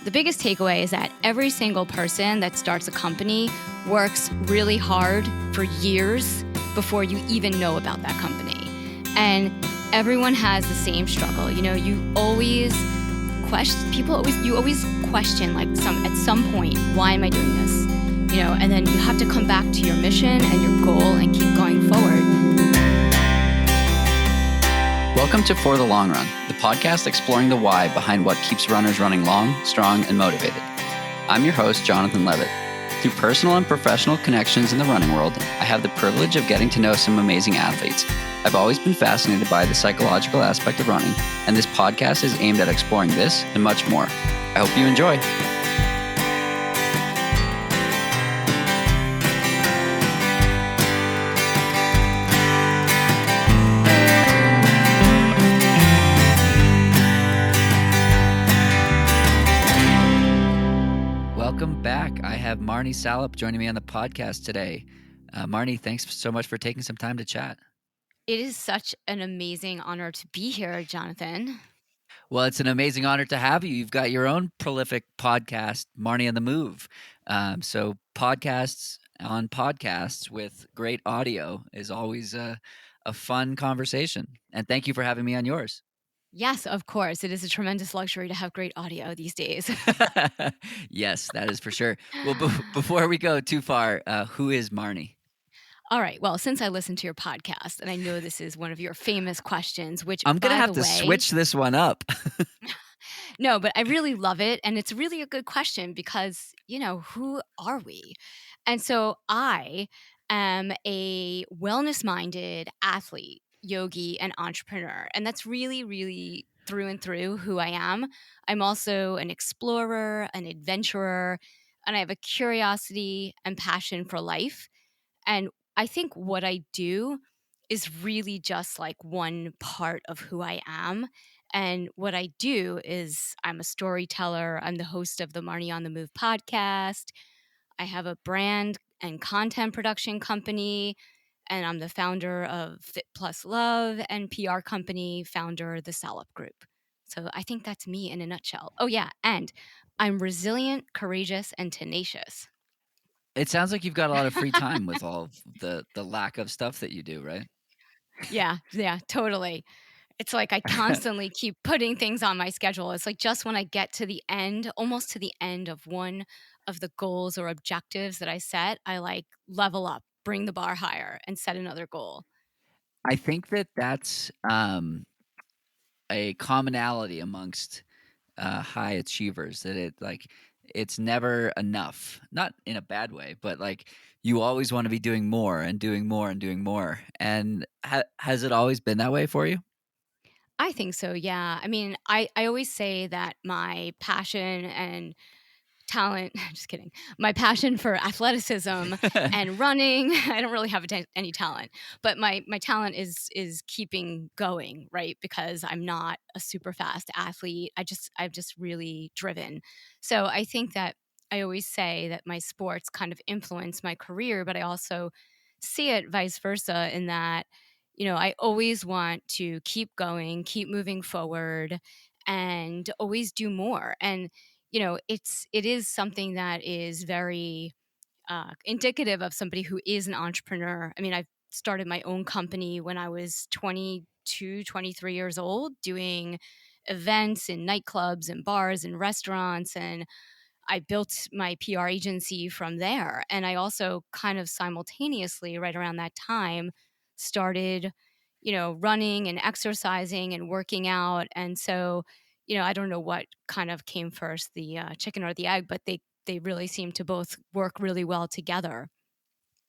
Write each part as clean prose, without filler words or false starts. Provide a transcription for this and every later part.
The biggest takeaway is that every single person that starts a company works really hard for years before you even know about that company. And everyone has the same struggle. You always question at some point, why am I doing this? And then you have to come back to your mission and your goal and keep going forward. Welcome to For the Long Run, the podcast exploring the why behind what keeps runners running long, strong, and motivated. I'm your host, Jonathan Levitt. Through personal and professional connections in the running world, I have the privilege of getting to know some amazing athletes. I've always been fascinated by the psychological aspect of running, and this podcast is aimed at exploring this and much more. I hope you enjoy. Welcome back. I have Marni Salup joining me on the podcast today. Marni, thanks so much for taking some time to chat. It is such an amazing honor to be here, Jonathan. Well, it's an amazing honor to have you. You've got your own prolific podcast, Marni on the Move. So podcasts on podcasts with great audio is always a fun conversation. And thank you for having me on yours. Yes, of course. It is a tremendous luxury to have great audio these days. Yes, that is for sure. Well, before we go too far, who is Marni? All right. Well, since I listened to your podcast, and I know this is one of your famous questions, which I'm going to by have the to way, switch this one up. no, but I really love it. And it's really a good question because, who are we? And so I am a wellness minded athlete, yogi, and entrepreneur. And that's really, really through and through who I am. I'm also an explorer, an adventurer, and I have a curiosity and passion for life. And I think what I do is really just like one part of who I am. And what I do is I'm a storyteller. I'm the host of the Marni on the Move podcast. I have a brand and content production company, and I'm the founder of Fit Plus Love and PR company, founder the Salup Group. So I think that's me in a nutshell. Oh yeah, and I'm resilient, courageous, and tenacious. It sounds like you've got a lot of free time with all of the lack of stuff that you do, right? Yeah, totally. It's like I constantly keep putting things on my schedule. It's like just when I get to the end, almost to the end of one of the goals or objectives that I set, I like level up, bring the bar higher, and set another goal. I think that that's a commonality amongst high achievers, that it's never enough, not in a bad way, but like you always want to be doing more and doing more and doing more. And has it always been that way for you? I think so, yeah. I mean, I always say that my passion and talent just kidding, my passion for athleticism and running, I don't really have any talent, but my talent is keeping going, right? Because I'm not a super fast athlete. I'm just really driven. So I think that I always say that my sports kind of influence my career, but I also see it vice versa in that, I always want to keep going, keep moving forward, and always do more. And it is something that is very indicative of somebody who is an entrepreneur. I mean, I've started my own company when I was 22, 23 years old, doing events in nightclubs and bars and restaurants. And I built my PR agency from there. And I also kind of simultaneously, right around that time, started, running and exercising and working out. And so, I don't know what kind of came first, the chicken or the egg, but they really seem to both work really well together.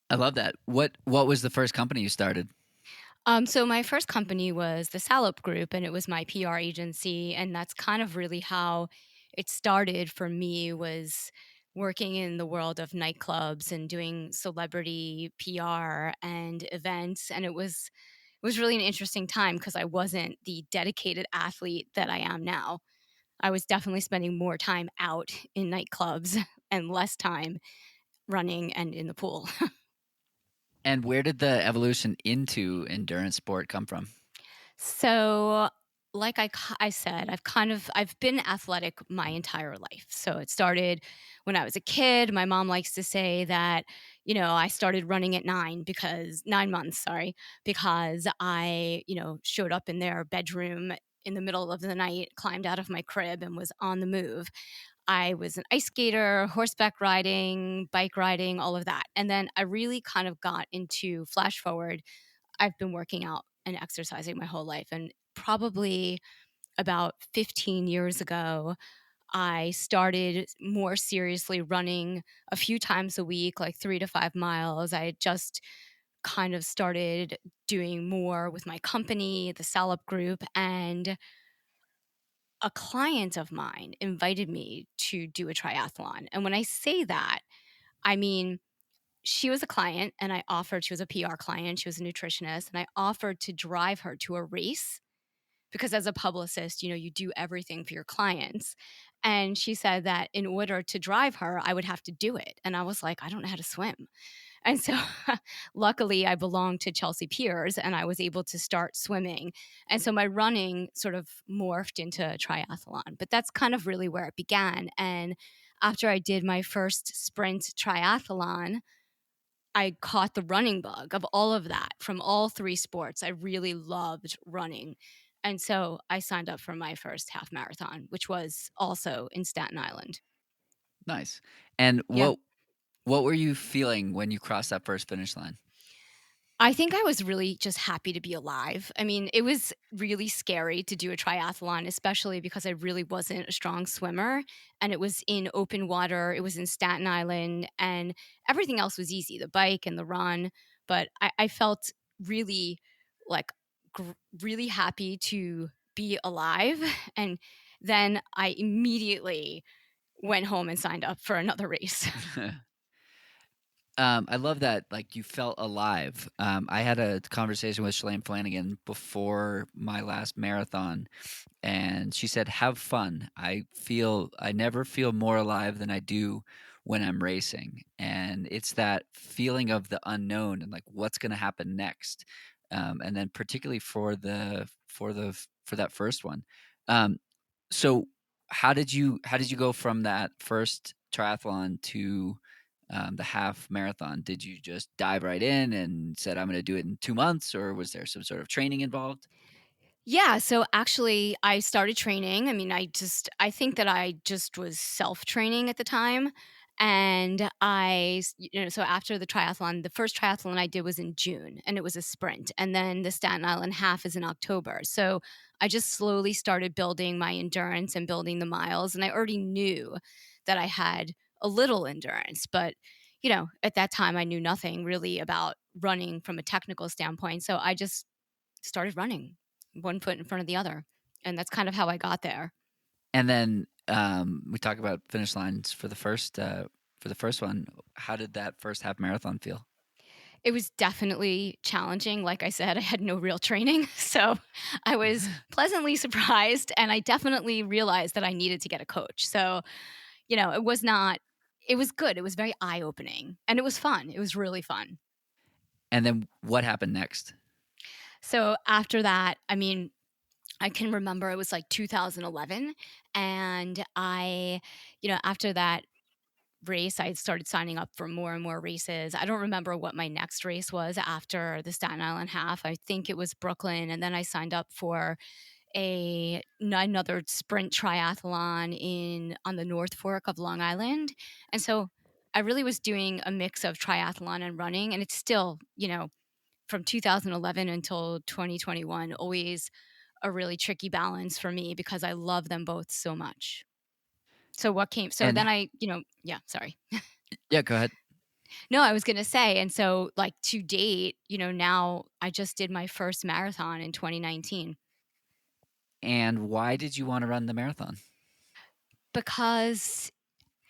I love that. What was the first company you started? So my first company was the Salup Group, and it was my PR agency, and that's kind of really how it started for me, was working in the world of nightclubs and doing celebrity PR and events, and it was really an interesting time because I wasn't the dedicated athlete that I am now. I was definitely spending more time out in nightclubs and less time running and in the pool. And where did the evolution into endurance sport come from? So like I said, I've been athletic my entire life. So it started when I was a kid. My mom likes to say that, I started running at 9 months, sorry, because I, showed up in their bedroom in the middle of the night, climbed out of my crib and was on the move. I was an ice skater, horseback riding, bike riding, all of that. And then I really kind of got into flash forward. I've been working out and exercising my whole life. And probably about 15 years ago, I started more seriously running a few times a week, like 3 to 5 miles. I had just kind of started doing more with my company, the Salup group, and a client of mine invited me to do a triathlon. And when I say that, I mean, she was a client and she was a PR client, she was a nutritionist, and I offered to drive her to a race because as a publicist, you do everything for your clients. And she said that in order to drive her, I would have to do it. And I was like, I don't know how to swim. And so luckily I belonged to Chelsea Piers and I was able to start swimming. And so my running sort of morphed into a triathlon, but that's kind of really where it began. And after I did my first sprint triathlon, I caught the running bug of all of that from all three sports. I really loved running. And so I signed up for my first half marathon, which was also in Staten Island. Nice. And Yeah. what were you feeling when you crossed that first finish line? I think I was really just happy to be alive. I mean, it was really scary to do a triathlon, especially because I really wasn't a strong swimmer and it was in open water. It was in Staten Island and everything else was easy, the bike and the run. But I felt really like really happy to be alive. And then I immediately went home and signed up for another race. I love that, like, you felt alive. I had a conversation with Shalane Flanagan before my last marathon, and she said, "Have fun." I never feel more alive than I do when I'm racing, and it's that feeling of the unknown and, like, what's gonna happen next, and then particularly for that first one. Um, so how did you go from that first triathlon to the half marathon? Did you just dive right in and said, "I'm going to do it in 2 months," or was there some sort of training involved? Yeah, so actually I started training. I mean, I think that I just was self-training at the time. And so after the triathlon, the first triathlon I did was in June and it was a sprint. And then the Staten Island half is in October. So I just slowly started building my endurance and building the miles. And I already knew that I had a little endurance, but at that time I knew nothing really about running from a technical standpoint. So I just started running, one foot in front of the other, and that's kind of how I got there. And then we talk about finish lines for the first one. How did that first half marathon feel? It was definitely challenging. Like I said, I had no real training, so I was pleasantly surprised, and I definitely realized that I needed to get a coach. So, it was good. It was very eye-opening, and it was fun. It was really fun. And then what happened next? So after that, I mean, I can remember it was like 2011, and after that race, I started signing up for more and more races. I don't remember what my next race was after the Staten Island half. I think it was Brooklyn, and then I signed up for another sprint triathlon in on the North Fork of Long Island. And so I really was doing a mix of triathlon and running, and it's still, from 2011 until 2021, always a really tricky balance for me because I love them both so much. So And then yeah, sorry. yeah, go ahead. No, I was gonna say, and so, like, to date, now I just did my first marathon in 2019 And why did you want to run the marathon? because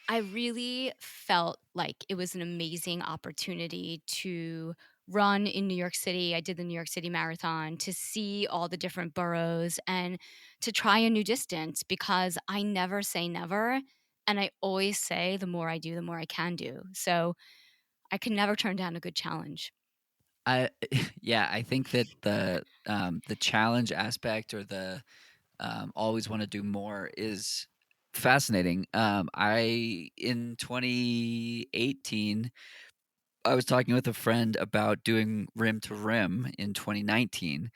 I really felt like it was an amazing opportunity to run in New York City. I did the New York City Marathon to see all the different boroughs and to try a new distance because I never say never, and I always say the more I do, the more I can do. So, I can never turn down a good challenge. I yeah, I think that the challenge aspect or always want to do more is fascinating. I in 2018, I was talking with a friend about doing rim to rim in 2019,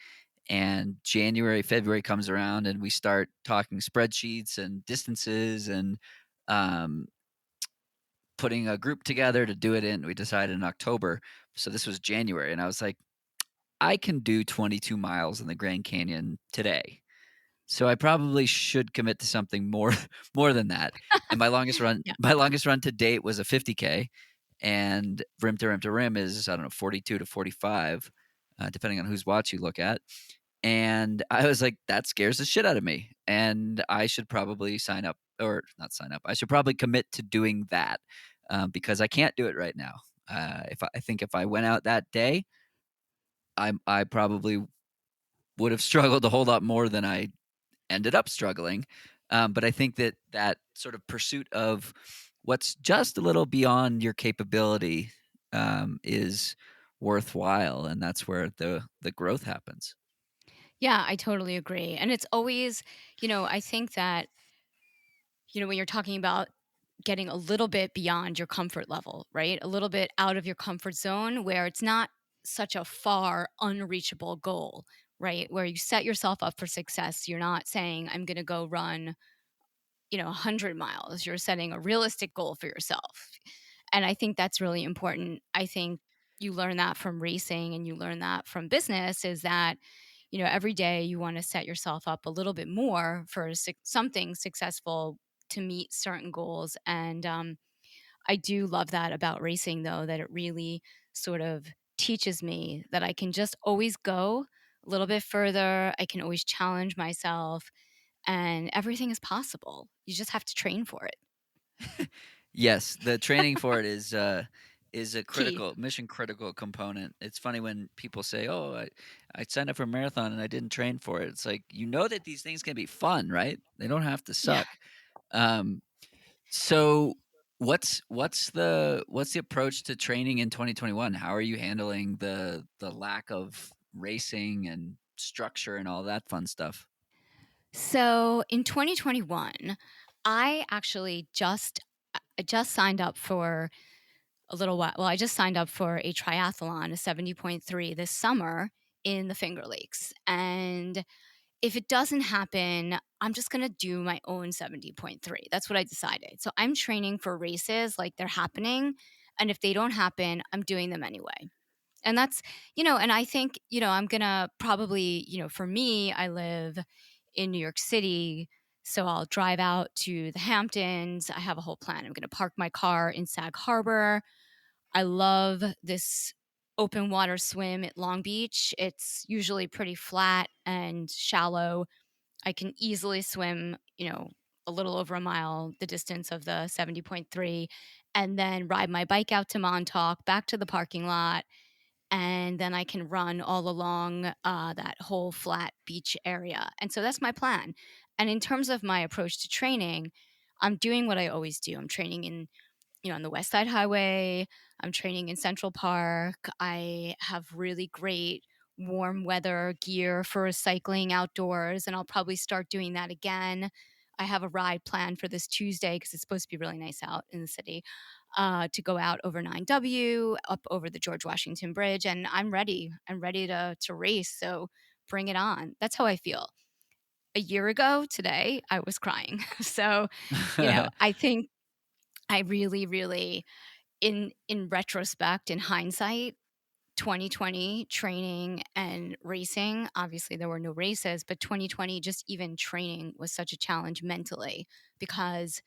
and January, February comes around, and we start talking spreadsheets and distances and um, putting a group together to do it in. We decided in October, so this was January, and I was like, I can do 22 miles in the Grand Canyon today. So I probably should commit to something more more than that. And Yeah. my longest run to date was a 50K, and rim to rim to rim is, I don't know, 42 to 45, depending on whose watch you look at. And I was like, that scares the shit out of me. And I should probably sign up, or not sign up. I should probably commit to doing that, because I can't do it right now. I think if I went out that day, I probably would have struggled a whole lot more than I ended up struggling. But I think that that sort of pursuit of what's just a little beyond your capability is worthwhile, and that's where the growth happens. Yeah, I totally agree. And it's always, I think that, when you're talking about getting a little bit beyond your comfort level, right? A little bit out of your comfort zone where it's not such a far, unreachable goal, right? Where you set yourself up for success. You're not saying, I'm going to go run, 100 miles. You're setting a realistic goal for yourself. And I think that's really important. I think you learn that from racing and you learn that from business is that, every day you want to set yourself up a little bit more for something successful to meet certain goals. And I do love that about racing, though, that it really sort of teaches me that I can just always go a little bit further. I can always challenge myself and everything is possible. You just have to train for it. Yes, the training for it is a Key. critical mission critical component. It's funny when people say, "Oh, I signed up for a marathon and I didn't train for it." It's like, you know that these things can be fun, right? They don't have to Yeah. suck. Um, so what's the approach to training in 2021? How are you handling the lack of racing and structure and all that fun stuff? So in 2021, I actually I just signed up for a little while. Well, I just signed up for a triathlon, a 70.3 this summer in the Finger Lakes. And if it doesn't happen, I'm just going to do my own 70.3. That's what I decided. So I'm training for races like they're happening. And if they don't happen, I'm doing them anyway. And that's, and I think, I'm going to probably, for me, I live in New York City. So I'll drive out to the Hamptons. I have a whole plan. I'm going to park my car in Sag Harbor. I love this open water swim at Long Beach. It's usually pretty flat and shallow. I can easily swim, a little over a mile, the distance of the 70.3, and then ride my bike out to Montauk, back to the parking lot, and then I can run all along that whole flat beach area. And so that's my plan. And in terms of my approach to training, I'm doing what I always do. I'm training in on the West Side Highway. I'm training in Central Park. I have really great warm weather gear for cycling outdoors, and I'll probably start doing that again. I have a ride planned for this Tuesday because it's supposed to be really nice out in the city to go out over 9W, up over the George Washington Bridge, and I'm ready. I'm ready to race. So bring it on. That's how I feel. A year ago today, I was crying. So, I think I really, really in retrospect, in hindsight, 2020 training and racing, obviously there were no races, but 2020 just even training was such a challenge mentally because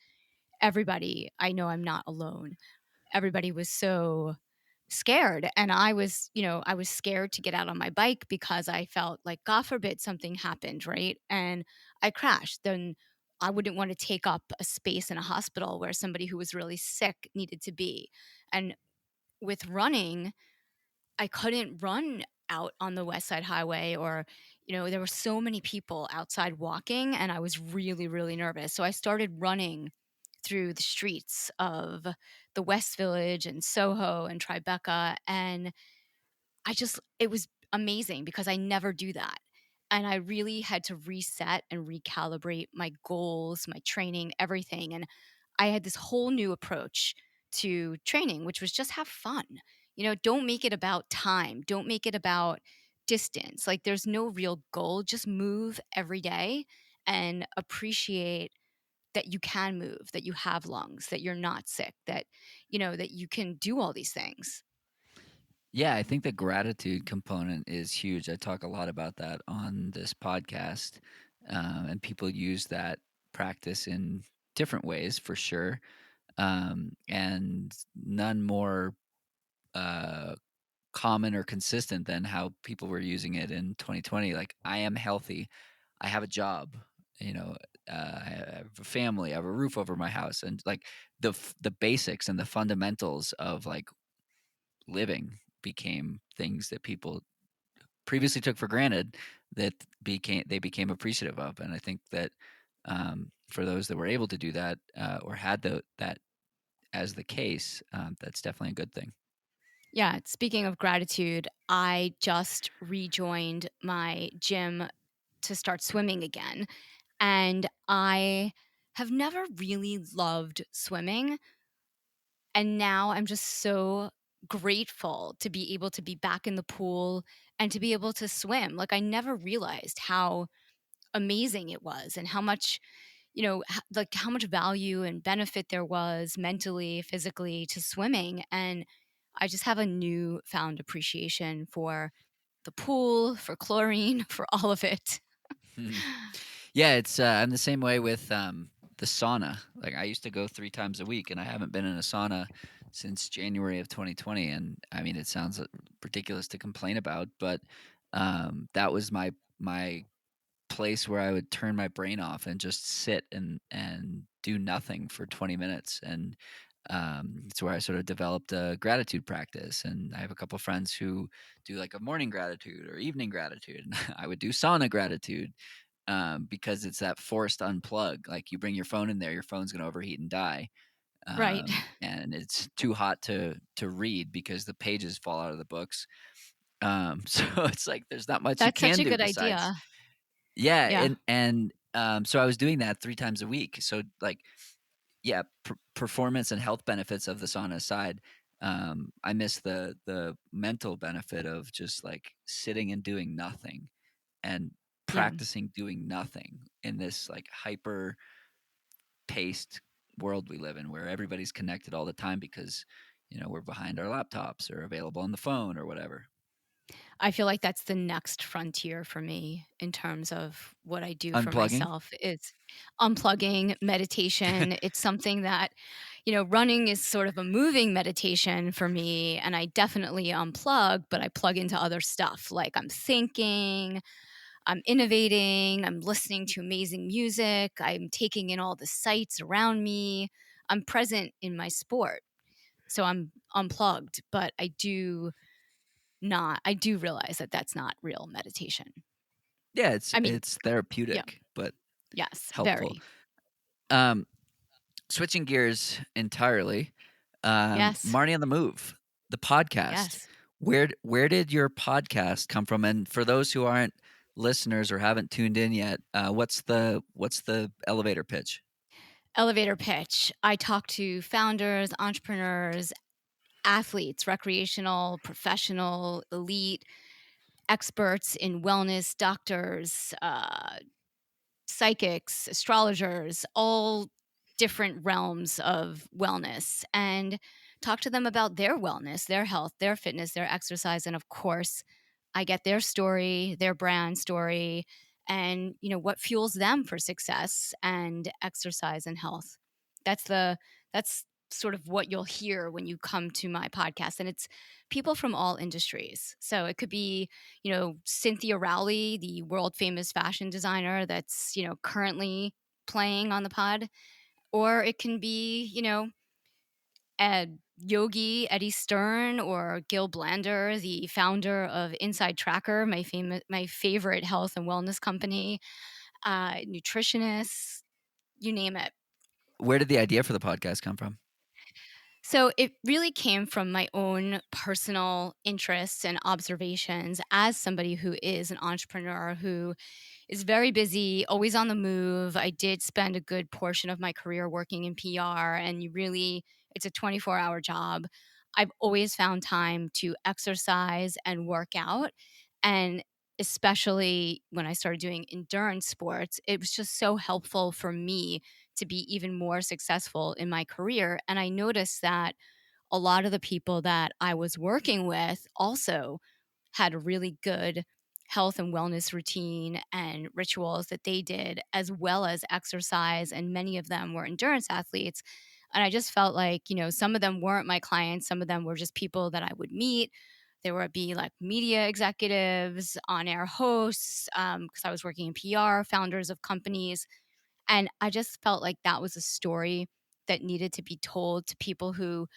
everybody, I know I'm not alone. Everybody was so scared and I was scared to get out on my bike because I felt like god forbid something happened, right? And I crashed, then I wouldn't want to take up a space in a hospital where somebody who was really sick needed to be. And with running, I couldn't run out on the West Side Highway or, there were so many people outside walking and I was really, really nervous. So I started running through the streets of the West Village and Soho and Tribeca. And it was amazing because I never do that. and I really had to reset and recalibrate my goals, my training, everything. And I had this whole new approach to training, which was just have fun. Don't make it about time, don't make it about distance. Like, there's no real goal, just move every day and appreciate that you can move, that you have lungs, that you're not sick, that you can do all these things. Yeah, I think the gratitude component is huge. I talk a lot about that on this podcast, and people use that practice in different ways for sure. And none more uh, common or consistent than how people were using it in 2020. Like, I am healthy, I have a job, you know, I have a family, I have a roof over my house, and like the basics and the fundamentals of like living became things that people previously took for granted that became appreciative of. And I think that for those that were able to do that or had that as the case, that's definitely a good thing. Yeah, speaking of gratitude, I just rejoined my gym to start swimming again. And I have never really loved swimming. And now I'm just so grateful to be able to be back in the pool and to be able to swim. Like, I never realized how amazing it was and how much, like how much value and benefit there was mentally, physically to swimming. And I just have a newfound appreciation for the pool, for chlorine, for all of it. Yeah, it's I'm the same way with the sauna. Like, I used to go 3 times a week, and I haven't been in a sauna since January of 2020. And I mean, it sounds ridiculous to complain about, but that was my place where I would turn my brain off and just sit and do nothing for 20 minutes. And it's where I sort of developed a gratitude practice. And I have a couple friends who do like a morning gratitude or evening gratitude. And I would do sauna gratitude because it's that forced unplug. Like, you bring your phone in there, your phone's going to overheat and die. Right. And it's too hot to read because the pages fall out of the books. So it's like there's not much you That's such can a do good besides. idea. Yeah, Yeah. and so I was doing that 3 times a week. So like, yeah, performance and health benefits of the sauna aside, I miss the mental benefit of just like sitting and doing nothing and Yeah. practicing doing nothing in this like hyper paced world we live in where everybody's connected all the time because we're behind our laptops or available on the phone or whatever. I feel like that's the next frontier for me in terms of what I do for Unplugging. myself. It's unplugging, meditation. It's something that, running is sort of a moving meditation for me. And I definitely unplug, but I plug into other stuff. Like, I'm thinking, I'm innovating, I'm listening to amazing music, I'm taking in all the sights around me. I'm present in my sport. So I'm unplugged, but I do realize that that's not real meditation. Yeah, it's I mean, it's yeah, therapeutic but yes, helpful. very. um Switching gears entirely, Yes, Marnie on the Move, the podcast. yes. Where did your podcast come from? And for those who aren't listeners or haven't tuned in yet, what's the elevator pitch? Elevator pitch. I talk to founders, entrepreneurs, athletes, recreational, professional, elite, experts in wellness, doctors, psychics, astrologers, all different realms of wellness, and talk to them about their wellness, their health, their fitness, their exercise. And of course, I get their story, their brand story, and what fuels them for success and exercise and health. That's sort of what you'll hear when you come to my podcast. And it's people from all industries. So it could be Cynthia Rowley, the world famous fashion designer that's, currently playing on the pod, or it can be, Yogi Eddie Stern or Gil Blander, the founder of Inside Tracker, my favorite health and wellness company, nutritionists, you name it. Where did the idea for the podcast come from? So it really came from my own personal interests and observations as somebody who is an entrepreneur who is very busy, always on the move. I did spend a good portion of my career working in PR, and it's a 24-hour job. I've always found time to exercise and work out. And especially when I started doing endurance sports, it was just so helpful for me to be even more successful in my career. And I noticed that a lot of the people that I was working with also had a really good health and wellness routine and rituals that they did, as well as exercise. And many of them were endurance athletes. And I just felt like, some of them weren't my clients, some of them were just people that I would meet. There would be like media executives, on air hosts, because I was working in PR, founders of companies. And I just felt like that was a story that needed to be told to people who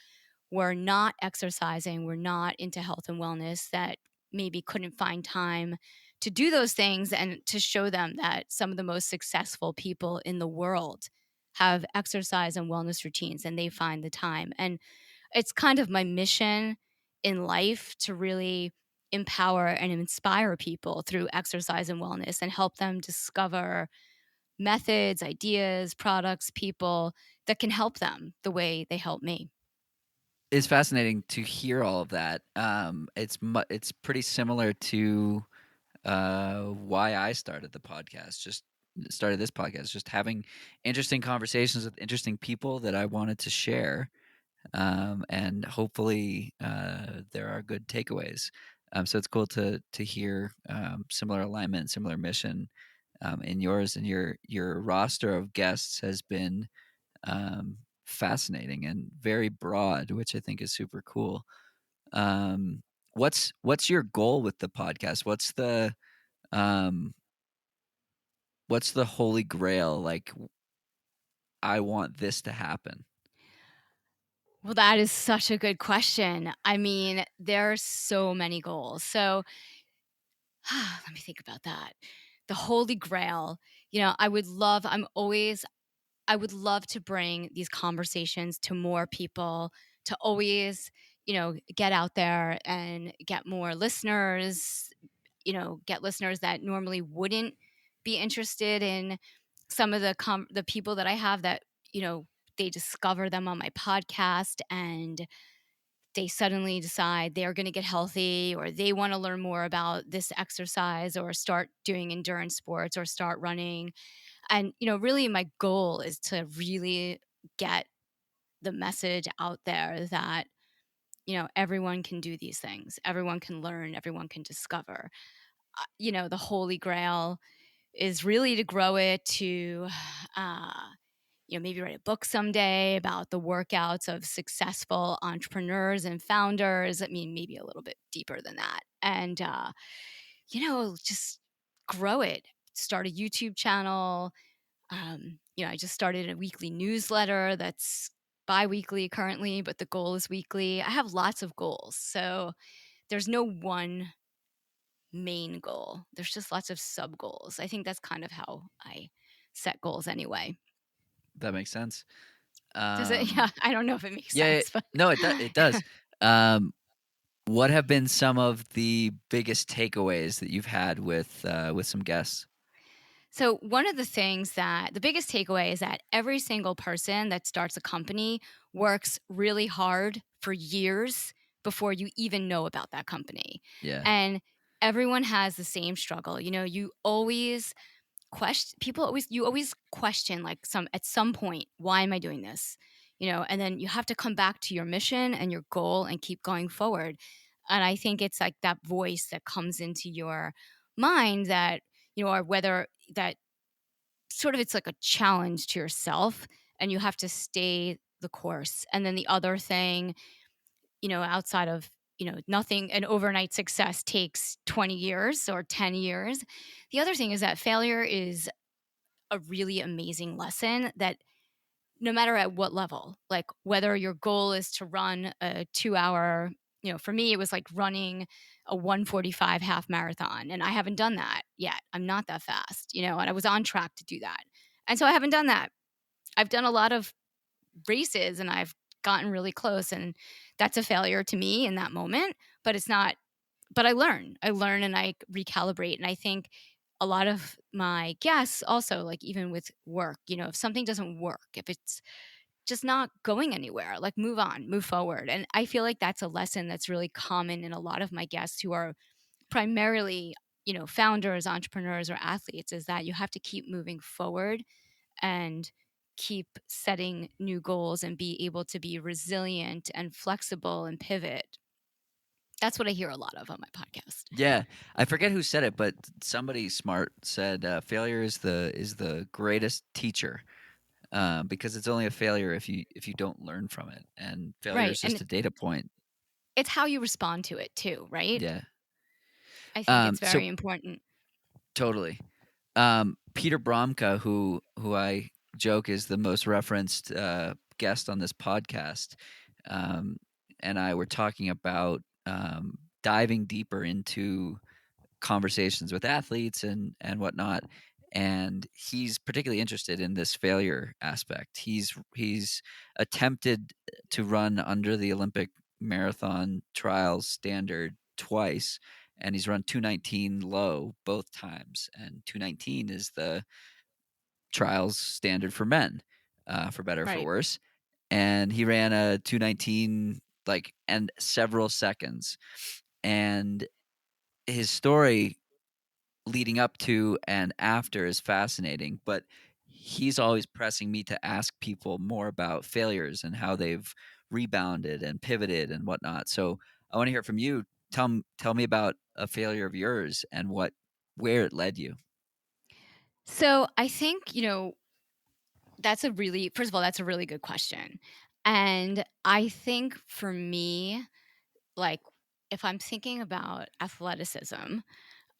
were not exercising, were not into health and wellness, that maybe couldn't find time to do those things, and to show them that some of the most successful people in the world have exercise and wellness routines and they find the time. And it's kind of my mission in life to really empower and inspire people through exercise and wellness and help them discover methods, ideas, products, people that can help them the way they help me. It's fascinating to hear all of that. It's pretty similar to why I started the podcast. Just started this podcast, just having interesting conversations with interesting people that I wanted to share, and hopefully there are good takeaways. So it's cool to hear similar alignment, similar mission in yours, and your roster of guests has been fascinating and very broad, which I think is super cool. Um, what's your goal with the podcast? Um, what's the holy grail? Like, I want this to happen. Well, that is such a good question. I mean, there are so many goals. So let me think about that. The Holy Grail, I would love to bring these conversations to more people, to always, get out there and get more listeners, get listeners that normally wouldn't be interested in some of the people that I have that, they discover them on my podcast and they suddenly decide they're going to get healthy, or they want to learn more about this exercise or start doing endurance sports or start running. And, really my goal is to really get the message out there that, everyone can do these things. Everyone can learn, everyone can discover. The holy grail is really to grow it to, uh, maybe write a book someday about the workouts of successful entrepreneurs and founders. I mean, maybe a little bit deeper than that. And, just grow it. Start a YouTube channel. I just started a weekly newsletter that's bi-weekly currently, but the goal is weekly. I have lots of goals. So there's no one main goal. There's just lots of sub goals. I think that's kind of how I set goals anyway. That makes sense. Does it? Yeah, I don't know if it makes Yeah, sense, but no, it does. Um, what have been some of the biggest takeaways that you've had with some guests? so one of the biggest takeaway is that every single person that starts a company works really hard for years before you even know about that company. Yeah, And everyone has the same struggle. You always you always question, like, at some point, why am I doing this? And then you have to come back to your mission and your goal and keep going forward. And I think it's like that voice that comes into your mind that, or whether that sort of, it's like a challenge to yourself and you have to stay the course. And then the other thing, outside of, nothing, an overnight success takes 20 years or 10 years. The other thing is that failure is a really amazing lesson, that no matter at what level, like whether your goal is to run a 2 hour, for me, it was like running a 1:45 half marathon. And I haven't done that yet. I'm not that fast, and I was on track to do that. And so I haven't done that. I've done a lot of races and I've gotten really close, and that's a failure to me in that moment, but it's not, but I learn and I recalibrate. And I think a lot of my guests also, like even with work, if something doesn't work, if it's just not going anywhere, like move on, move forward. And I feel like that's a lesson that's really common in a lot of my guests who are primarily, founders, entrepreneurs, or athletes, is that you have to keep moving forward and keep setting new goals and be able to be resilient and flexible and pivot. That's what I hear a lot of on my podcast. Yeah, I forget who said it, but somebody smart said failure is the greatest teacher, because it's only a failure if you don't learn from it, and failure Right. is And just a data point. it's how you respond to it too, right? Yeah. I think it's So very important. totally. Peter Bromka, who I joke is the most referenced guest on this podcast, um, and I were talking about diving deeper into conversations with athletes and whatnot. And he's particularly interested in this failure aspect. He's attempted to run under the Olympic marathon trials standard twice, and he's run 219 low both times. And 219 is the trials standard for men, for better or for Right. worse. And he ran a 219 like and several seconds. And his story leading up to and after is fascinating, but he's always pressing me to ask people more about failures and how they've rebounded and pivoted and whatnot. So I want to hear from you. Tell me about a failure of yours and where it led you. So I think, first of all, that's a really good question. And I think for me, like, if I'm thinking about athleticism,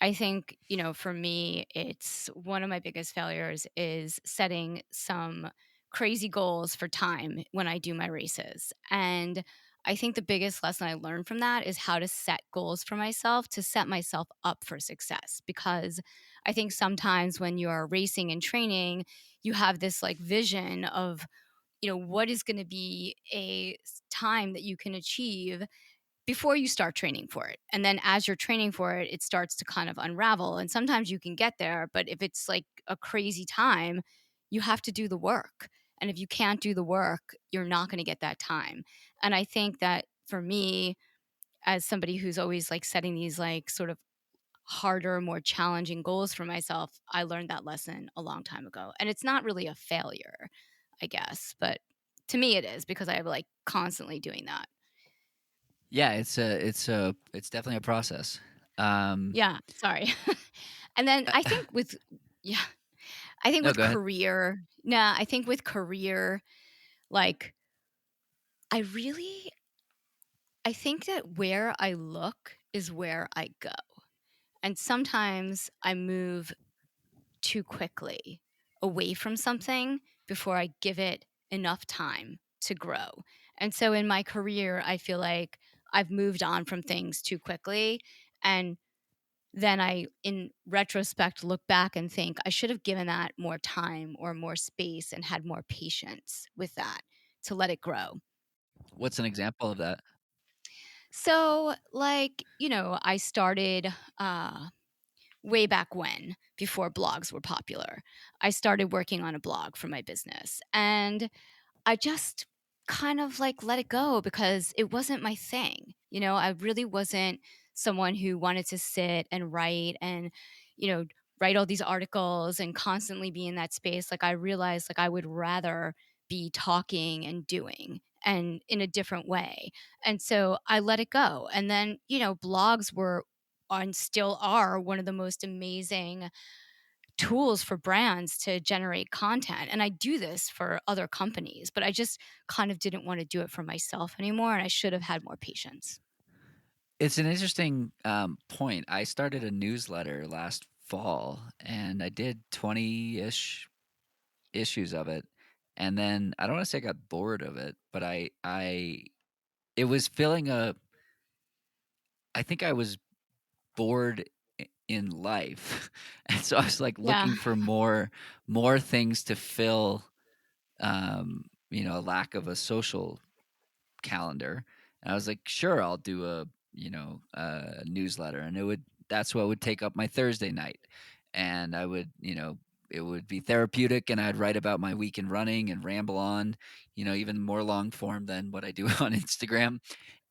I think, for me, it's one of my biggest failures is setting some crazy goals for time when I do my races. And I think the biggest lesson I learned from that is how to set goals for myself to set myself up for success. Because I think sometimes when you're racing and training, you have this like vision of, what is going to be a time that you can achieve before you start training for it. And then as you're training for it, it starts to kind of unravel. And sometimes you can get there, but if it's like a crazy time, you have to do the work. And if you can't do the work, you're not going to get that time. And I think that for me, as somebody who's always like setting these like sort of harder, more challenging goals for myself, I learned that lesson a long time ago. And it's not really a failure, I guess, but to me it is because I'm like constantly doing that. Yeah, it's definitely a process. Um, Yeah, sorry. And then I think with yeah, I think no, with go ahead. I think with career, like, I really I think that where I look is where I go. And sometimes I move too quickly away from something before I give it enough time to grow. And so in my career, I feel like I've moved on from things too quickly, and then I, in retrospect, look back and think I should have given that more time or more space and had more patience with that to let it grow. What's an example of that? So, like, I started way back when, before blogs were popular. I started working on a blog for my business. And I just kind of like let it go because it wasn't my thing. I really wasn't someone who wanted to sit and write and, you know, write all these articles and constantly be in that space. Like I realized like I would rather be talking and doing and in a different way. And so I let it go. And then, blogs were and still are one of the most amazing tools for brands to generate content. And I do this for other companies, but I just kind of didn't want to do it for myself anymore. And I should have had more patience. It's an interesting point. I started a newsletter last fall, and I did 20-ish issues of it, and then I don't want to say I got bored of it, but I it was filling a. I think I was bored in life, and so I was like Yeah. looking for more things to fill, a lack of a social. calendar. And I was like, sure, I'll do a newsletter, and that's what would take up my Thursday night. And I would, it would be therapeutic, and I'd write about my week in running and ramble on, even more long form than what I do on Instagram,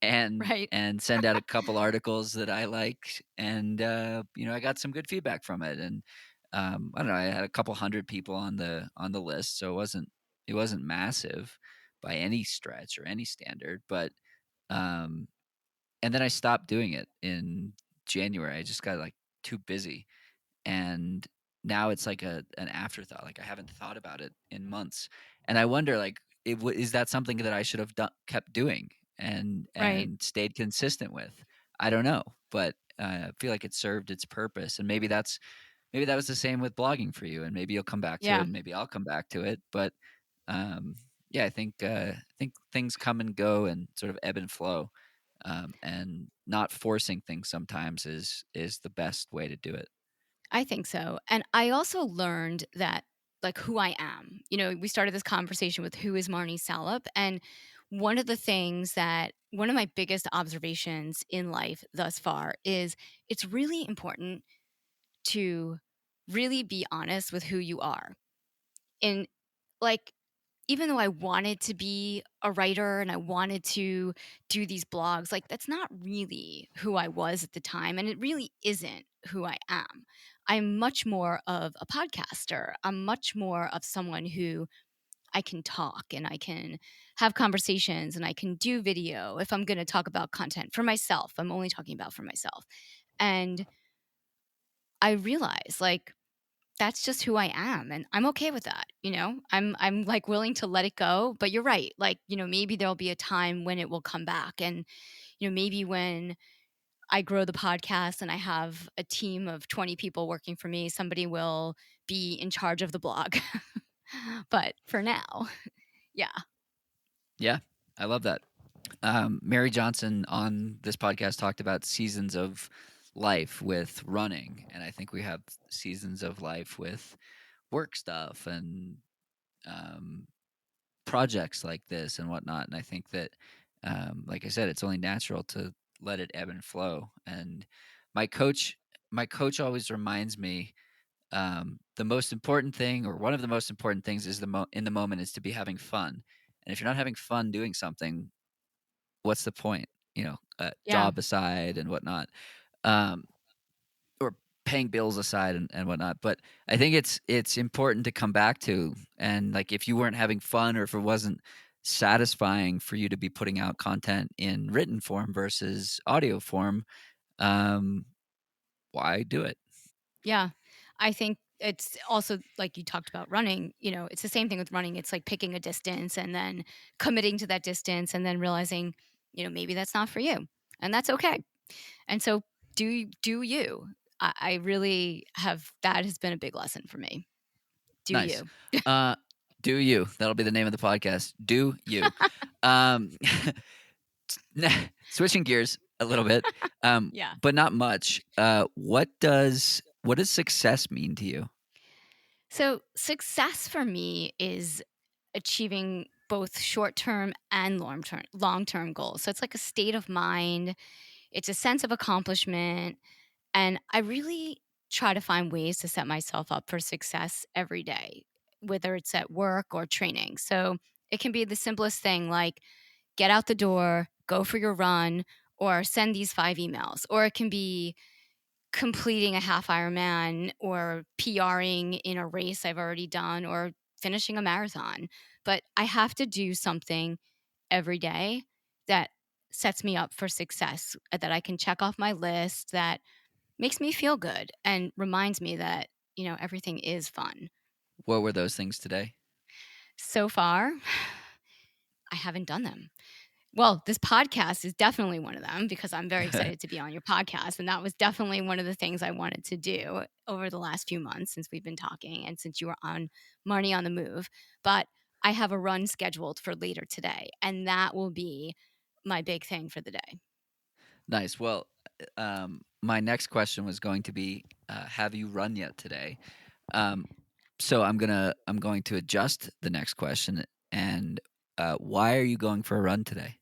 and Right. send out a couple articles that I like, and I got some good feedback from it, and I don't know, I had a couple hundred people on the list, so it wasn't massive by any stretch or any standard, but um, and then I stopped doing it in January. I just got like too busy, and now it's like an afterthought. Like I haven't thought about it in months, and I wonder like is that something that I should have kept doing and Right. stayed consistent with? I don't know, but I feel like it served its purpose, and maybe that was the same with blogging for you, and maybe you'll come back to it, Yeah. and maybe I'll come back to it, but um, yeah, I think things come and go and sort of ebb and flow, and not forcing things sometimes is the best way to do it. I think so. And I also learned that, like, who I am. We started this conversation with who is Marni Salup. And one of my biggest observations in life thus far is it's really important to really be honest with who you are. And, like, even though I wanted to be a writer and I wanted to do these blogs, like, that's not really who I was at the time, and it really isn't who I am. I'm much more of a podcaster. I'm much more of someone who I can talk and I can have conversations and I can do video. If I'm gonna talk about content for myself, I'm only talking about for myself. And I realize, like, that's just who I am, and I'm okay with that. I'm, like, willing to let it go, but you're right, like, maybe there'll be a time when it will come back, and, maybe when I grow the podcast and I have a team of 20 people working for me, somebody will be in charge of the blog. But for now, yeah. Yeah, I love that. Mary Johnson on this podcast talked about seasons of life with running, and I think we have seasons of life with work stuff and um, projects like this and whatnot. And I think that, like I said, it's only natural to let it ebb and flow. And my coach, my coach always reminds me, the most important thing, or one of the most important things, is in the moment is to be having fun. And if you're not having fun doing something, what's the point? Yeah. Job aside and whatnot, um, or paying bills aside and whatnot. But I think it's important to come back to, and like if you weren't having fun, or if it wasn't satisfying for you to be putting out content in written form versus audio form, um, why do it? Yeah. I think it's also like you talked about running, it's the same thing with running. It's like picking a distance and then committing to that distance and then realizing, maybe that's not for you. And that's okay. And so do you. I really have that has been a big lesson for me. Do Nice. you. Uh, do you? That'll be the name of the podcast. Do you? Um, switching gears a little bit, Yeah. but not much. What does success mean to you? So success for me is achieving both short-term and long-term goals. So it's like a state of mind, it's a sense of accomplishment. And I really try to find ways to set myself up for success every day, whether it's at work or training. So it can be the simplest thing like get out the door, go for your run, or send these 5 emails. Or it can be completing a half Ironman or PRing in a race I've already done or finishing a marathon. But I have to do something every day that sets me up for success, that I can check off my list, that makes me feel good and reminds me that, everything is fun. What were those things today? So far, I haven't done them. Well, this podcast is definitely one of them because I'm very excited to be on your podcast. And that was definitely one of the things I wanted to do over the last few months since we've been talking and since you were on Marnie on the Move. But I have a run scheduled for later today, and that will be my big thing for the day. Nice. Well, my next question was going to be, have you run yet today? Um, so I'm going to adjust the next question, and why are you going for a run today?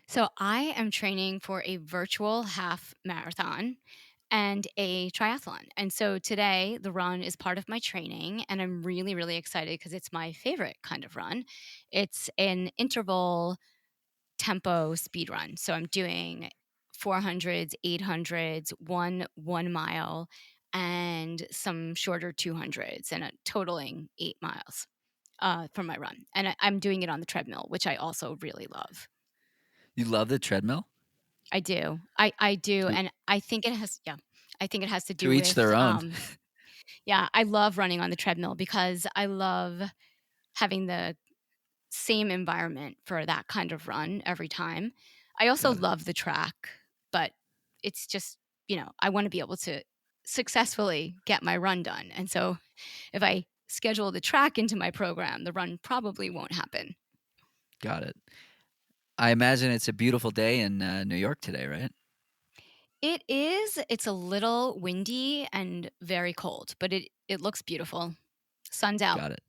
So I am training for a virtual half marathon and a triathlon. And so today the run is part of my training and I'm really really excited because it's my favorite kind of run. It's an interval tempo speed run. So I'm doing 400s, 800s, 1 mile and some shorter 200s and totaling 8 miles for my run. And I'm doing it on the treadmill, which I also really love. You love the treadmill? I do. I do, To and I think it has I think it has to to do each with, their own. yeah, I love running on the treadmill because I love having the same environment for that kind of run every time. I also Got it. love the track, but it's just, I wanna be able to successfully get my run done, and so if I schedule the track into my program, the run probably won't happen. Got it. I imagine it's a beautiful day in, New York today, right? It's a little windy and very cold, but it looks beautiful. Sun's out. Got it.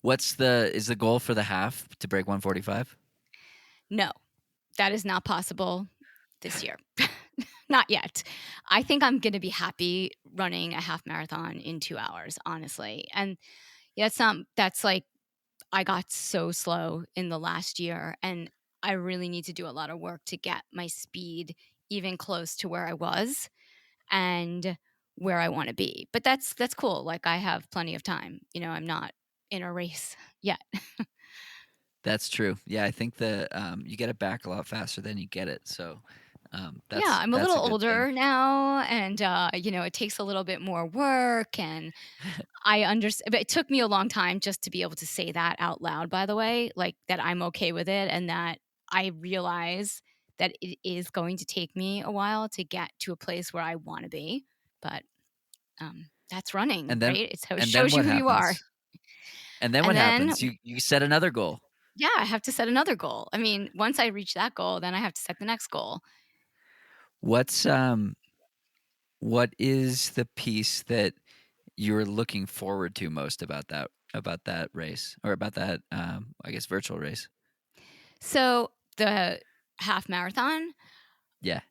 Is the goal for the half to break 1:45? No, that is not possible this year. Not yet. I think I'm gonna be happy running a half marathon in 2 hours, honestly, and yeah, that's like I got so slow in the last year, and I really need to do a lot of work to get my speed even close to where I was and where I wanna be, but that's cool, like, I have plenty of time, I'm not in a race yet. That's true. Yeah, I think you get it back a lot faster than you get it, so, Yeah, that's I'm a that's little a good thing. older now, and, it takes a little bit more work, and I understand. But it took me a long time just to be able to say that out loud, by the way, like, that I'm okay with it and that I realize that it is going to take me a while to get to a place where I wanna be, but, that's running, And then right? It and then shows you what who you are, happens? And then and what then happens? You set another goal. yeah, I have to set another goal. I mean, once I reach that goal, then I have to set the next goal. What's, what is the piece that you're looking forward to most about that race or about that, I guess, virtual race? So, the half marathon, Yeah,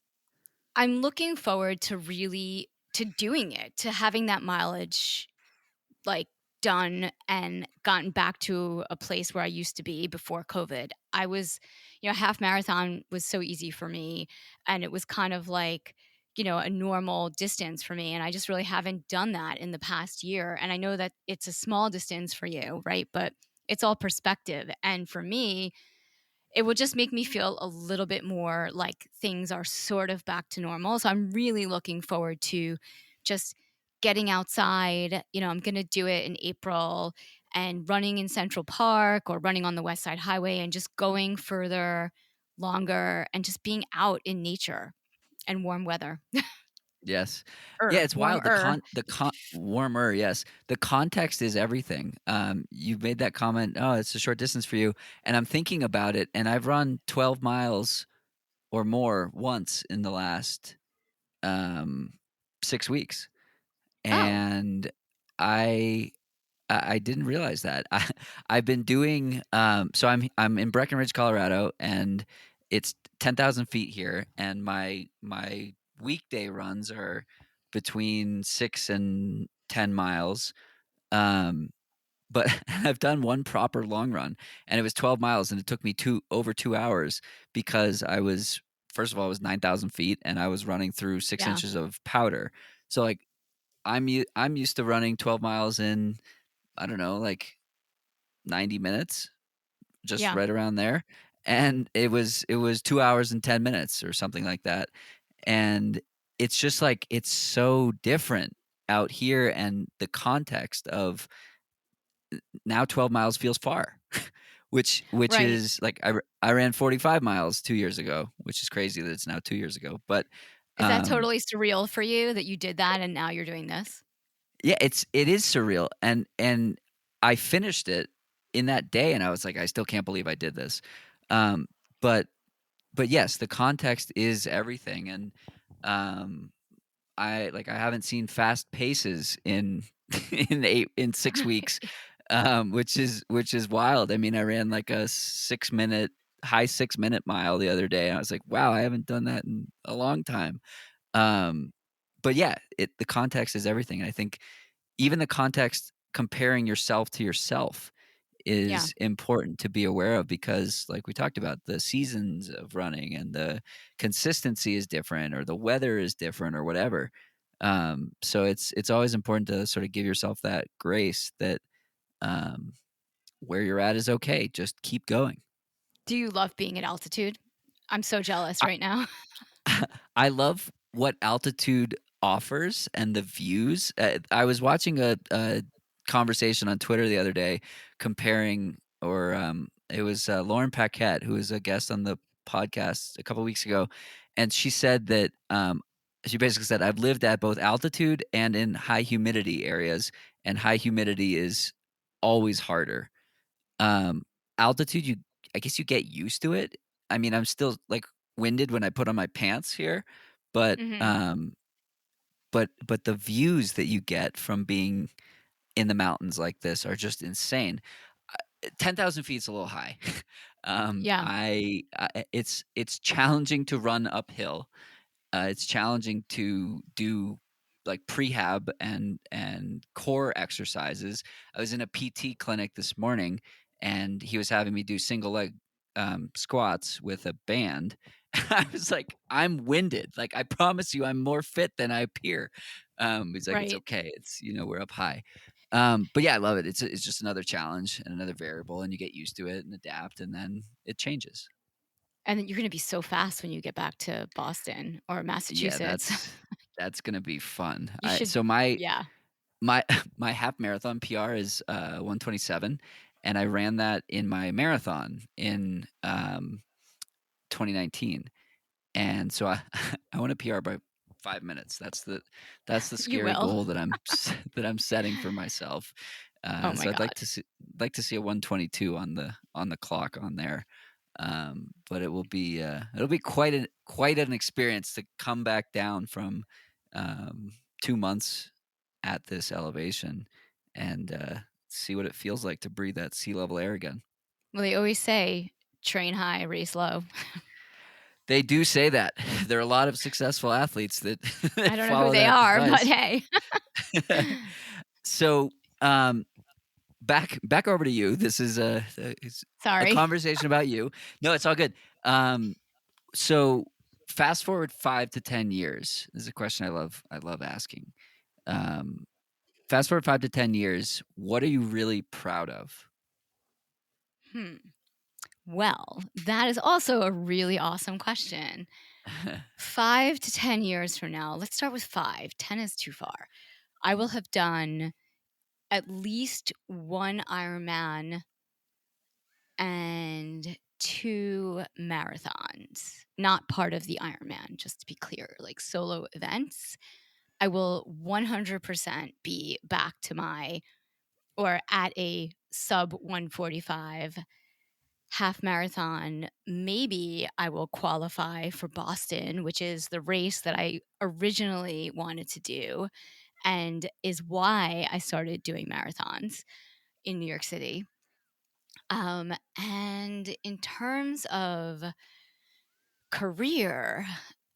I'm looking forward to really to doing it, to having that mileage, like, done and gotten back to a place where I used to be before COVID. I was half marathon was so easy for me, and it was kind of like, a normal distance for me, and I just really haven't done that in the past year, and I know that it's a small distance for you, right? But it's all perspective, and for me, it will just make me feel a little bit more like things are sort of back to normal. So I'm really looking forward to just getting outside. I'm going to do it in April and running in Central Park or running on the West Side Highway and just going further, longer, and just being out in nature and warm weather. yes. Yeah, it's wild. Warmer. Warmer, yes. The context is everything. You made that comment, "Oh, it's a short distance for you," and I'm thinking about it, and I've run 12 miles or more once in the last, um, 6 weeks, Oh, and I I didn't realize that. I've been doing, so I'm in Breckenridge, Colorado, and it's 10,000 feet here, and my weekday runs are between 6 and 10 miles, um, but I've done one proper long run, and it was 12 miles, and it took me over 2 hours because first of all, it was 9,000 feet, and I was running through 6 yeah, inches of powder. So, like, I'm used to running 12 miles in, I don't know, like 90 minutes, just yeah, right around there, and it was 2 hours and 10 minutes or something like that, and it's just, like, it's so different out here, and the context of now 12 miles feels far, which right. is like, I ran 45 miles 2 years ago, which is crazy that it's now 2 years ago, but, Is that um totally surreal for you that you did that and now you're doing this? yeah, it is surreal, and I finished it in that day, and I was like, "I still can't believe I did this." Um, but but yes, the context is everything, and, um, I haven't seen fast paces in in 6 weeks, which is wild. I mean, I ran like a 6-minute high 6-minute mile the other day, and I was like, "Wow, I haven't done that in a long time." Um, but yeah, the context is everything. And I think even the context comparing yourself to yourself Yeah. is important to be aware of because like we talked about the seasons of running and the consistency is different or the weather is different or whatever. So it's always important to sort of give yourself that grace that um, where you're at is okay. Just keep going. Do you love being at altitude? I'm so jealous right now. I love what altitude offers and the views. I was watching a conversation on Twitter the other day comparing, or it was Lauren Paquette, who was a guest on the podcast a couple weeks ago, and she said that she basically said, "I've lived at both altitude and in high humidity areas, and high humidity is always harder." Um, Altitude, I guess you get used to it. I mean, I'm still, like, winded when I put on my pants here, but, Mhm. um, but the views that you get from being in the mountains like this are just insane. 10,000 feet is a little high. Yeah, It's challenging to run uphill. It's challenging to do like prehab and core exercises. I was in a PT clinic this morning, and he was having me do single leg squats with a band. I was like, I'm winded. Like, I promise you, I'm more fit than I appear. He's like, it's right. okay. It's we're up high. But yeah, I love it. It's just another challenge and another variable, and you get used to it and adapt, and then it changes. And then you're gonna be so fast when you get back to Boston or Yeah, Massachusetts. that's gonna be fun. You I should so yeah. my my half marathon PR is 1:27, and I ran that in my marathon in 2019. And so I I want to PR by 5 minutes. That's the You scary will. goal that that I'm setting for myself. Oh my So I'd god. like to see a 1:22 on the clock on there. But it'll be quite an experience to come back down from 2 months at this elevation and see what it feels like to breathe that sea level air again. Well, they always say, "Train high, race low." They do say that. There are a lot of successful athletes that that I don't know who follow they that are, but advice. hey. So, back over to you. This is a Sorry. conversation about you. No, it's all good. Um, so fast forward 5 to 10 years. This is a question I love asking. Um, Fast forward 5 to 10 years, what are you really proud of? Hmm. Well, that is also a really awesome question. 5 to 10 years from now, let's start with 5. 10 is too far. I will have done at least 1 Ironman and 2 marathons, not part of the Ironman, just to be clear, like solo events. I will 100% be back to my or at a sub 145 half marathon. Maybe I will qualify for Boston, which is the race that I originally wanted to do and is why I started doing marathons in New York City. And in terms of career,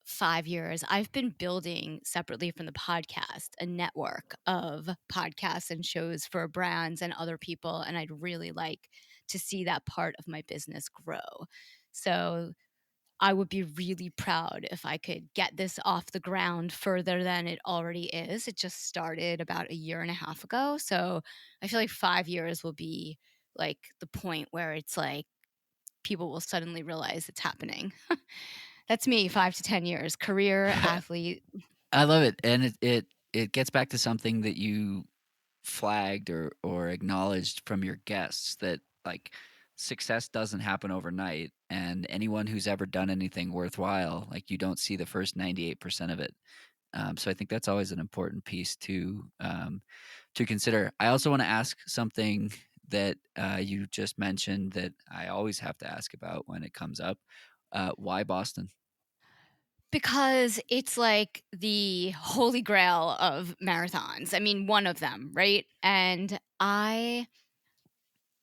5 years, I've been building separately from the podcast a network of podcasts and shows for brands and other people. And I'd really like to see that part of my business grow. So I would be really proud if I could get this off the ground further than it already is. It just started about a year and a half ago. So I feel like 5 years will be like the point where it's like people will suddenly realize it's happening. That's me, 5 to 10 years, career athlete. I love it, and it gets back to something that you flagged or acknowledged from your guests that like success doesn't happen overnight, and anyone who's ever done anything worthwhile, like you don't see the first 98% of it. So I think that's always an important piece to consider. I also want to ask something that you just mentioned that I always have to ask about when it comes up. Why Boston? Because it's like the holy grail of marathons. I mean, one of them, right? And I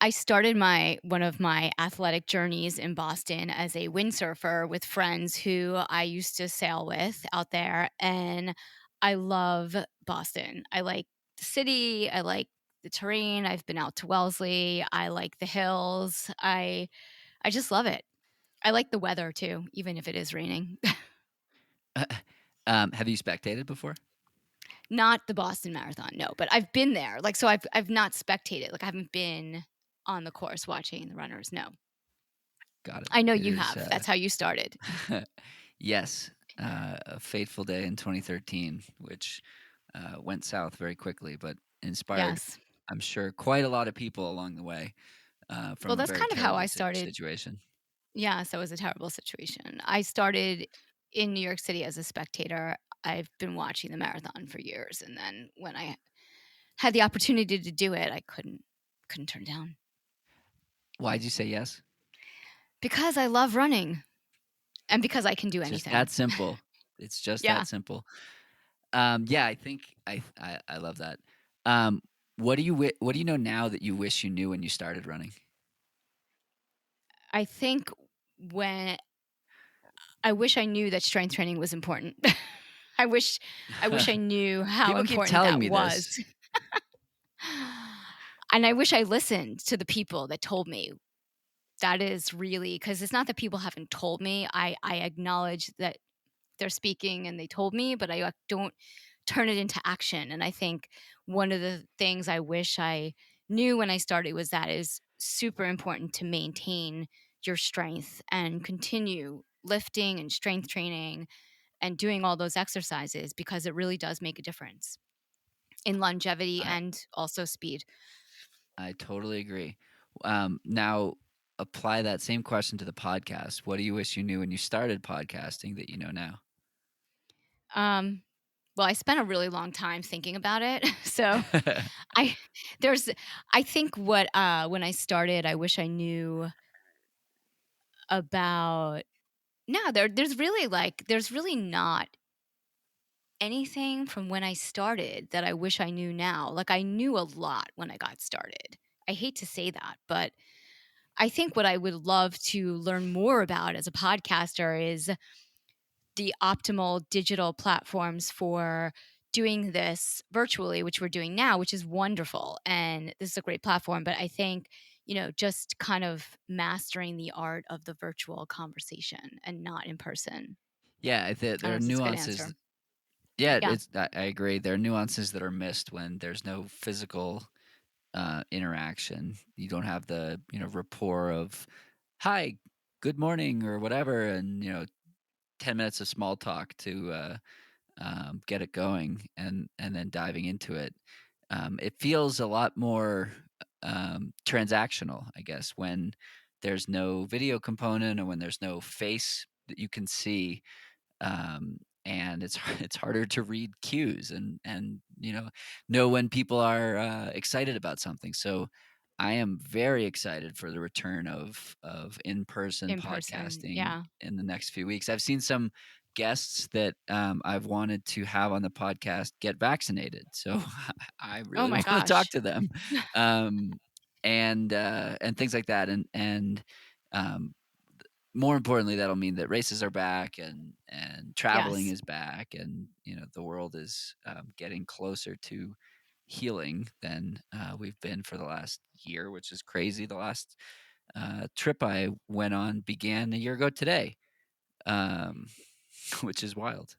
I started my one of my athletic journeys in Boston as a windsurfer with friends who I used to sail with out there, and I love Boston. I like the city, I like the terrain. I've been out to Wellesley. I like the hills. I just love it. I like the weather too, even if it is raining. Have you spectated before? Not the Boston Marathon, no, but I've been there. Like, so I've not spectated. Like, I haven't been on the course watching the runners, no. Got it. I know It you is, have. That's how you started. yes, a fateful day in 2013, which went south very quickly, but inspired, Yes. I'm sure, quite a lot of people along the way Well, from a that's very kind of how I terrible started. situation. Yeah, so it was a terrible situation. I started in New York City as a spectator. I've been watching the marathon for years, and then when I had the opportunity to do it, I couldn't turn down Why'd you say yes? because I love running and because I can do Just anything. that simple. It's just Yeah. that simple. Yeah, I think I love that. Um, what do you know now that you wish you knew when you started running? I think when I wish I knew that strength training was important. I wish I wish I knew how People keep important telling that me was. this. And I wish I listened to the people that told me. That is really because it's not that people haven't told me. I acknowledge that they're speaking and they told me, but I, don't turn it into action, and I think one of the things I wish I knew when I started was that it is super important to maintain your strength and continue lifting and strength training and doing all those exercises because it really does make a difference in longevity I and also speed. I totally agree. Now apply that same question to the podcast. What do you wish you knew when you started podcasting that you know now? Um, well, I spent a really long time thinking about it. So I there's I think what when I started, I wish I knew about no, there's really not anything from when I started that I wish I knew now. Like I knew a lot when I got started. I hate to say that, but I think what I would love to learn more about as a podcaster is the optimal digital platforms for doing this virtually, which we're doing now, which is wonderful. And this is a great platform. But I think, just kind of mastering the art of the virtual conversation and not in person. Yeah, I don't there know are if that's a good answer. nuances. Yeah, Yeah. I agree. There are nuances that are missed when there's no physical interaction. You don't have the rapport of "Hi, good morning" or whatever, and 10 minutes of small talk to get it going, and then diving into it. It feels a lot more transactional, I guess, when there's no video component or when there's no face that you can see, and it's it's harder to read cues and know when people are excited about something. So I am very excited for the return of in-person In person. podcasting Yeah. in the next few weeks. I've seen some guests that I've wanted to have on the podcast get vaccinated, so I Oh really my want to talk gosh. to them, um, and things like that, and um, more importantly, that'll mean that races are back and traveling Yes. is back, and the world is getting closer to healing than we've been for the last year, which is crazy. The last trip I went on began a year ago today, um, which is wild.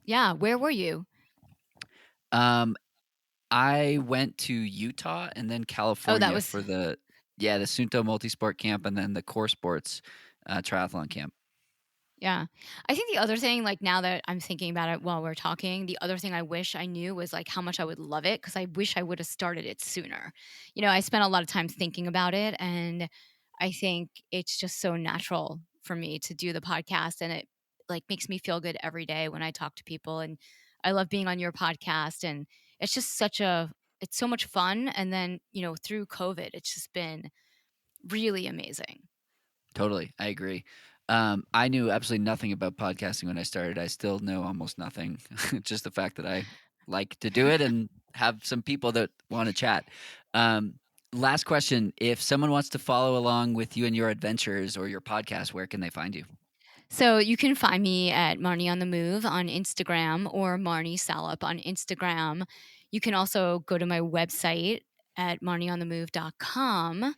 Yeah. Where were you? Um, I went to Utah and then Oh, that California was for the Sunto Multisport Camp and then the Core Sports Triathlon Camp. Yeah. I think the other thing, like, now that I'm thinking about it while we're talking, the other thing I wish I knew was, like, how much I would love it because I wish I would have started it sooner. I spent a lot of time thinking about it, and I think it's just so natural for me to do the podcast, and it, like, makes me feel good every day when I talk to people, and I love being on your podcast, and it's just it's so much fun, and then, through COVID, it's just been really amazing. Totally, I agree. I knew absolutely nothing about podcasting when I started. I still know almost nothing. Just the fact that I like to do it and have some people that want to chat. Um, Last question. If someone wants to follow along with you and your adventures or your podcast, where can they find you? So you can find me at Marni on the Move on Instagram or Marni Salup on Instagram. You can also go to my website at marnionthemove.com.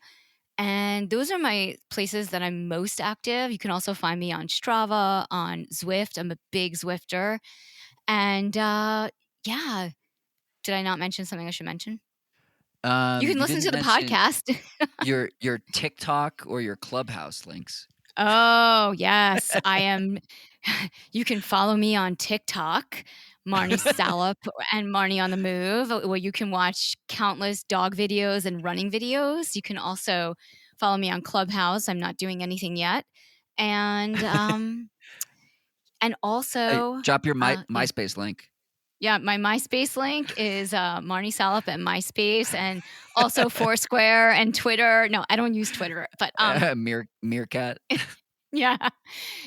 And those are my places that I'm most active. You can also find me on Strava, on Zwift. I'm a big Zwifter. And yeah, did I not mention something I should mention? You can You listen didn't to the mention podcast. your TikTok or your Clubhouse links. Oh, yes. I am. You can follow me on TikTok, Marni Salup and Marni on the Move, where you can watch countless dog videos and running videos. You can also follow me on Clubhouse. I'm not doing anything yet. And Hey, also, drop your yeah, MySpace link. yeah, my MySpace link is Marni Salup at MySpace, and also Foursquare and Twitter. No, I don't use Twitter, but Meerkat. yeah,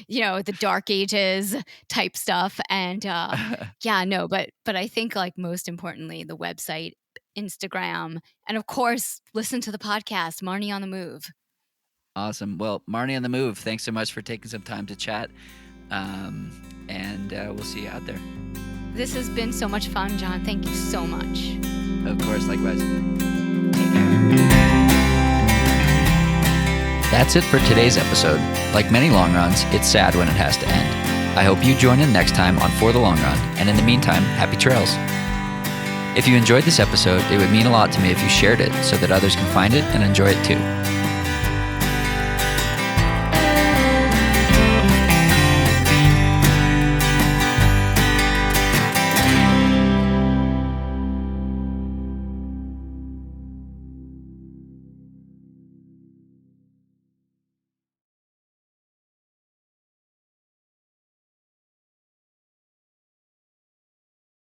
the dark ages type stuff. And yeah, no, but I think, like, most importantly, the website, Instagram, and of course, listen to the podcast, Marni on the Move. Awesome. Well, Marni on the Move, thanks so much for taking some time to chat. And we'll see you out there. This has been so much fun, John. Thank you so much. Of course, likewise. Take care. That's it for today's episode. Like many long runs, it's sad when it has to end. I hope you join in next time on For the Long Run, and in the meantime, happy trails. If you enjoyed this episode, it would mean a lot to me if you shared it so that others can find it and enjoy it too.